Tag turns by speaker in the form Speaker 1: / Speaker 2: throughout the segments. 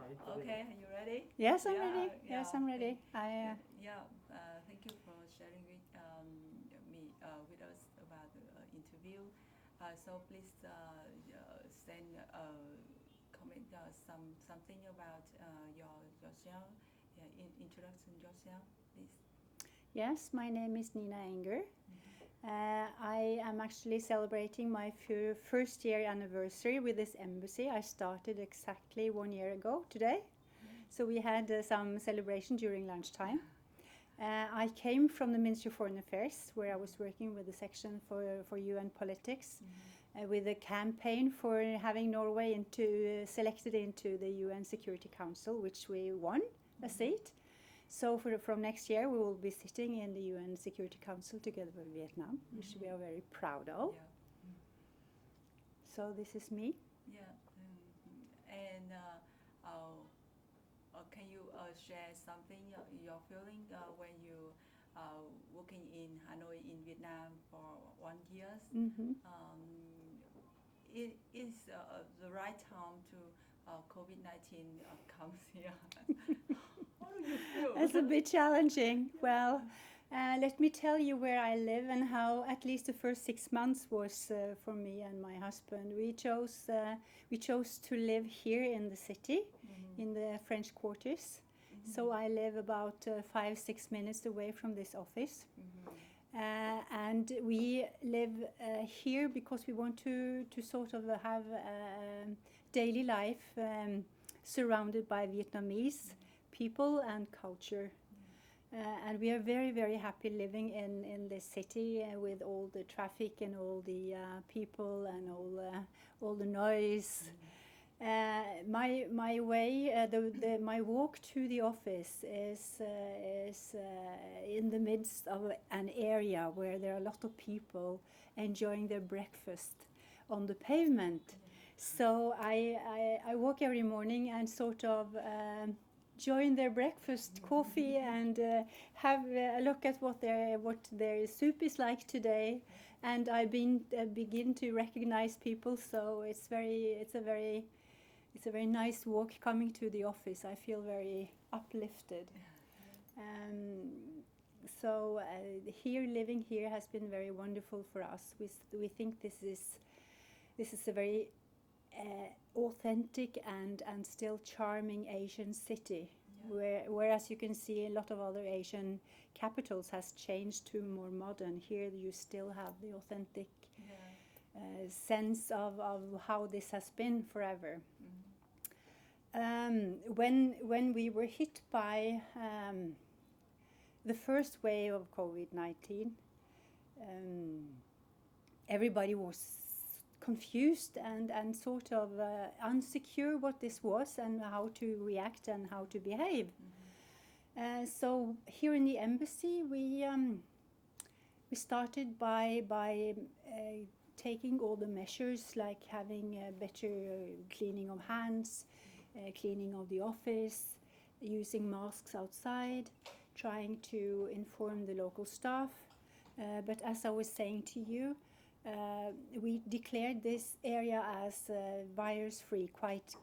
Speaker 1: Okay, are you ready?
Speaker 2: Yes, I'm
Speaker 1: Yeah,
Speaker 2: ready. Yes, I'm ready.
Speaker 1: Thank you for sharing with me with us about the interview. So please send comment something about yourself. Introduction yourself, please.
Speaker 2: Yes, my name is NaUy. I am actually celebrating my first year anniversary with this embassy. I started exactly 1 year ago today. So we had some celebration during lunchtime. I came from the Ministry of Foreign Affairs, where I was working with the section for UN politics, with a campaign for having Norway selected into the UN Security Council, which we won a seat. So from next year, we will be sitting in the UN Security Council together with Vietnam, which we are very proud of.
Speaker 1: Yeah.
Speaker 2: So this is me.
Speaker 1: Yeah. And can you share something, your feeling when you working in Hanoi in Vietnam for 1 year? It is the right time to COVID-19 comes here. How do you feel?
Speaker 2: That's a bit challenging. Well, let me tell you where I live and how at least the first 6 months was for me and my husband. We chose to live here in the city, in the French quarters. So I live about 5-6 minutes away from this office. And we live here because we want to sort of have daily life surrounded by Vietnamese people and culture. And we are very, very happy living in this city with all the traffic and all the people and all the noise. My way, my walk to the office is in the midst of an area where there are a lot of people enjoying their breakfast on the pavement. So I walk every morning and sort of join their breakfast coffee and have a look at what their soup is like today. And I begin to recognize people. So it's a very nice walk coming to the office. I feel very uplifted. So living here has been very wonderful for us. We think this is a very authentic and still charming Asian city. Whereas you can see a lot of other Asian capitals has changed to more modern. Here you still have the authentic sense of how this has been forever. When we were hit by the first wave of COVID-19, everybody was confused and sort of unsecure what this was and how to react and how to behave. So here in the embassy, we started by taking all the measures, like having better cleaning of hands, cleaning of the office, using masks outside, trying to inform the local staff. But as I was saying to you, we declared this area as virus-free quite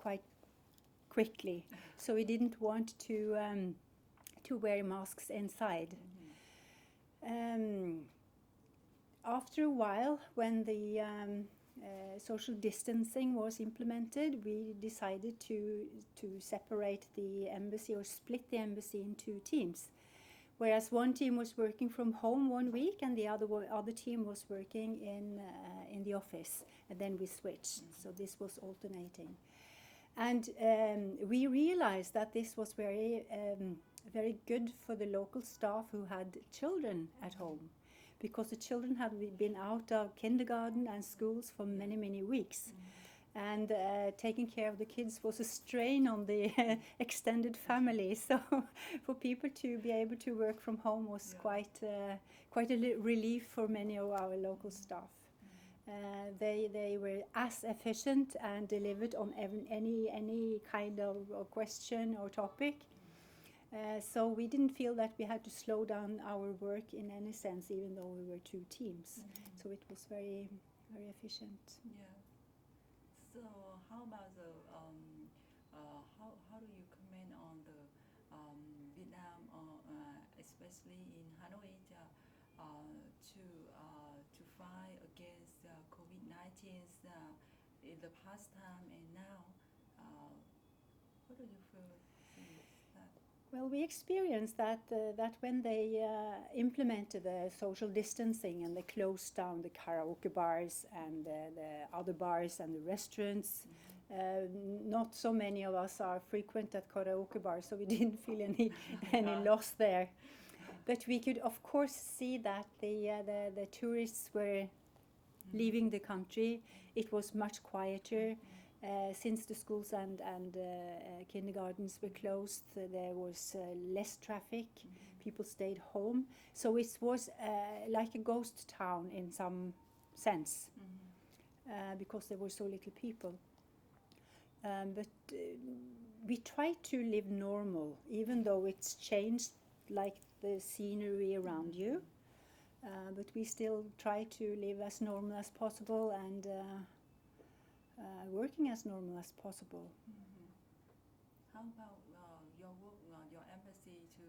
Speaker 2: quickly. So we didn't want to wear masks inside. After a while, when the social distancing was implemented, we decided to separate the embassy or split the embassy in 2 teams. Whereas one team was working from home 1 week and the other team was working in the office, and then we switched. So this was alternating. And we realized that this was very good for the local staff who had children at home, because the children had been out of kindergarten and schools for many, many weeks. And taking care of the kids was a strain on the extended family. So for people to be able to work from home was quite a relief for many of our local staff. They were as efficient and delivered on any kind of question or topic. So we didn't feel that we had to slow down our work in any sense, even though we were 2 teams. So it was very, very efficient.
Speaker 1: Yeah. So how about the how do you especially in Hanoi, to fight against COVID-19 in the past time and now. What do you feel since that?
Speaker 2: Well, we experienced that when they implemented the social distancing and they closed down the karaoke bars and the other bars and the restaurants. Not so many of us are frequent at karaoke bars, so we didn't feel any loss there. But we could, of course, see that the tourists were leaving the country. It was much quieter. Since the schools and kindergartens were closed, there was less traffic. People stayed home. So it was like a ghost town in some sense, because there were so little people. But we try to live normal, even though it's changed, like the scenery around you. But we still try to live as normal as possible and working as normal as possible.
Speaker 1: How about your work, your embassy to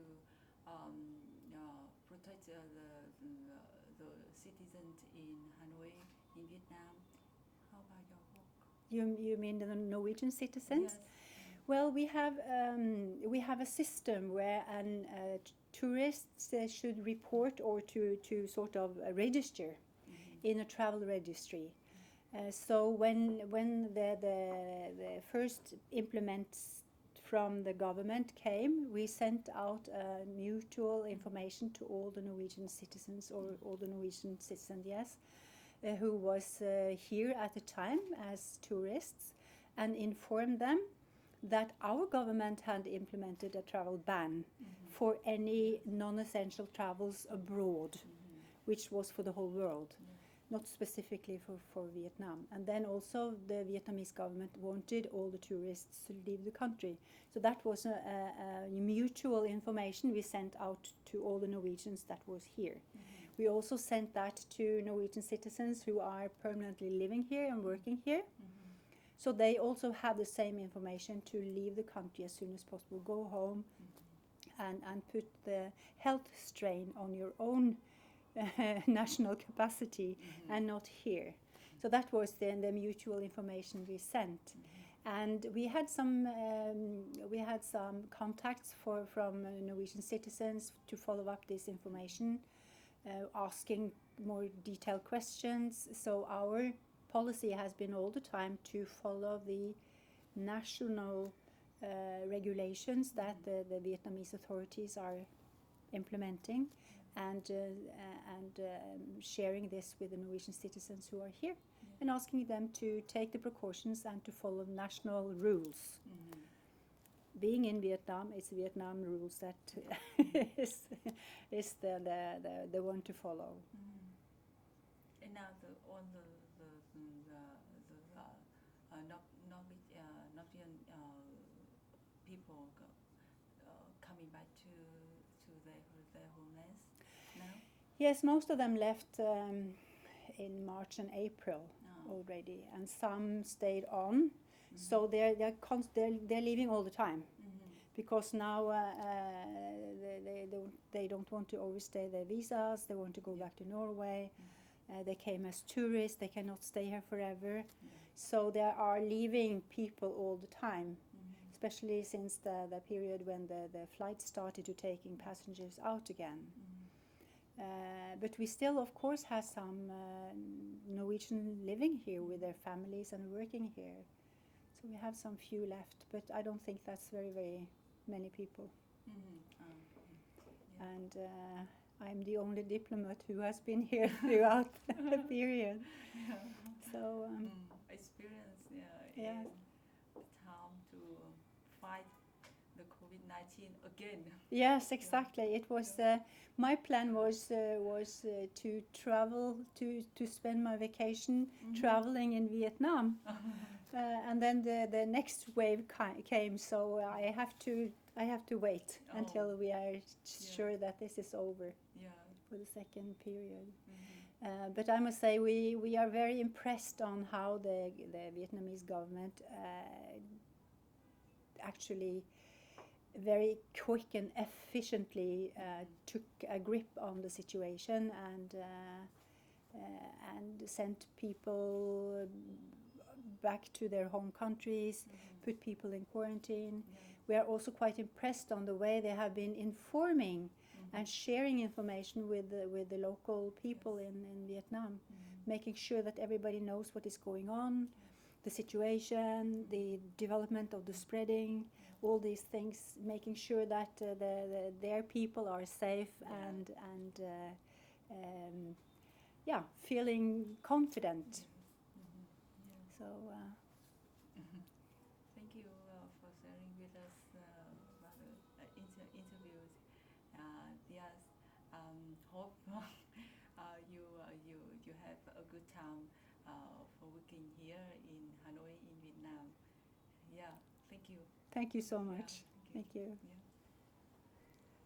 Speaker 1: protect the citizens in Hanoi, in Vietnam? How about your work?
Speaker 2: You mean the Norwegian citizens?
Speaker 1: Yes.
Speaker 2: Well, we have a system where tourists should report or to sort of register in a travel registry. So when the first implements from the government came, we sent out mutual information to all the Norwegian citizens, or all the Norwegian citizens, yes, who was here at the time as tourists, and informed them that our government had implemented a travel ban for any non-essential travels abroad, which was for the whole world. Not specifically for Vietnam. And then also the Vietnamese government wanted all the tourists to leave the country. So that was a mutual information we sent out to all the Norwegians that was here. We also sent that to Norwegian citizens who are permanently living here and working here. So they also have the same information to leave the country as soon as possible, go home and put the health strain on your own national capacity and not here. So that was then the mutual information we sent. And we had some contacts from Norwegian citizens to follow up this information, asking more detailed questions. So our policy has been all the time to follow the national regulations that the Vietnamese authorities are implementing, and sharing this with the Norwegian citizens who are here, and asking them to take the precautions and to follow national rules. Being in Vietnam, it's Vietnam rules that is the one to follow.
Speaker 1: And now all the Norwegian people coming back to their homelands now?
Speaker 2: Yes, most of them left in March and April already, and some stayed on. So they're leaving all the time, because now they don't want to overstay their visas. They want to go back to Norway. They came as tourists. They cannot stay here forever. So they are leaving people all the time, especially since the period when the flight started to taking passengers out again. But we still, of course, have some Norwegian living here with their families and working here. So we have some few left, but I don't think that's very, very many people. And I'm the only diplomat who has been here throughout the period. So
Speaker 1: experience in the time to fight the COVID-19 again.
Speaker 2: Yes, exactly. It was my plan was to travel to spend my vacation traveling in Vietnam, and then the next wave came. So I have to wait until we are sure that this is over for the second period. But I must say we are very impressed on how the Vietnamese government actually very quick and efficiently took a grip on the situation and sent people back to their home countries, put people in quarantine. We are also quite impressed on the way they have been informing and sharing information with the local people in Vietnam, making sure that everybody knows what is going on, the situation, the development of the spreading, all these things, making sure that their people are safe and feeling confident. So.
Speaker 1: Thank you for sharing with us about the interviews. Yes, hope you have a good time for working here in Hanoi in Vietnam. Yeah, thank you.
Speaker 2: Thank you so much.
Speaker 1: Yeah,
Speaker 2: Thank you.
Speaker 1: Yeah.